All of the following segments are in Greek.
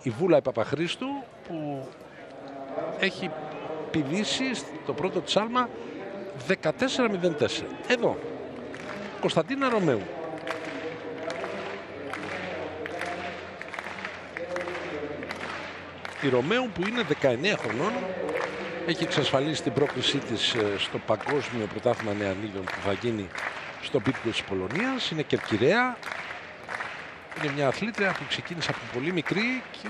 η Βούλα η Παπαχρήστου, που έχει πηδήσει το πρώτο της άλμα 14-04. Εδώ, Κωνσταντίνα Ρωμαίου. Η Ρωμαίου που είναι 19 χρονών, έχει εξασφαλίσει την πρόκρισή της στο Παγκόσμιο Πρωτάθλημα Νεανίδων που θα γίνει στο Πίτκο της Πολωνίας. Είναι Κερκυραία. Είναι μια αθλήτρια που ξεκίνησε από πολύ μικρή και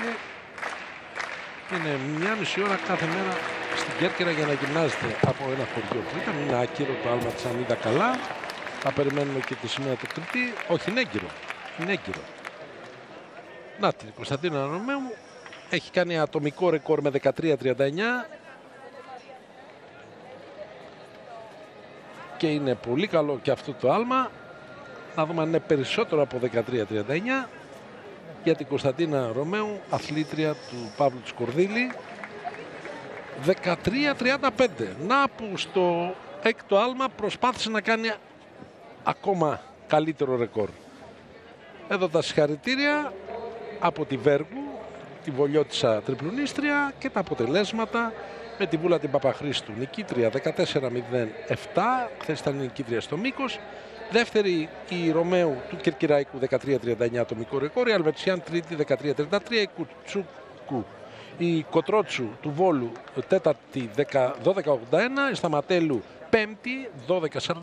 είναι μια μισή ώρα κάθε μέρα στην Κέρκυρα για να γυμνάζεται από ένα χωριό που ήταν. Είναι άκυρο το άλμα της, αν είδα καλά. Θα περιμένουμε και τη σημαία του κριτή. Όχι, είναι έγκυρο. Είναι έγκυρο. Να την Κωνσταντίνα Ρωμαίου. Έχει κάνει ατομικό ρεκόρ με 13-39. Και είναι πολύ καλό και αυτό το άλμα. Να δούμε αν είναι περισσότερο από 13-39 για την Κωνσταντίνα Ρωμαίου, αθλήτρια του Παύλου Σκορδίλη. 13-35. Να που στο έκτο άλμα προσπάθησε να κάνει ακόμα καλύτερο ρεκόρ. Εδώ τα συγχαρητήρια από τη Βέργου, τη Βολιώτισσα τριπλουνίστρια, και τα αποτελέσματα με τη Βούλα την Παπαχρήστου. Νικήτρια 14-07, χθες ήταν νικήτρια στο μήκος. Δεύτερη η Ρωμαίου του Κερκυραϊκού 13-39 ατομικό ρεκόρ. Η Αλβερτσιάν τρίτη 13-33. Η Κουτσούκου, η Κοτρότσου του Βόλου τέταρτη 12-81. Η Σταματέλου πέμπτη 12-40.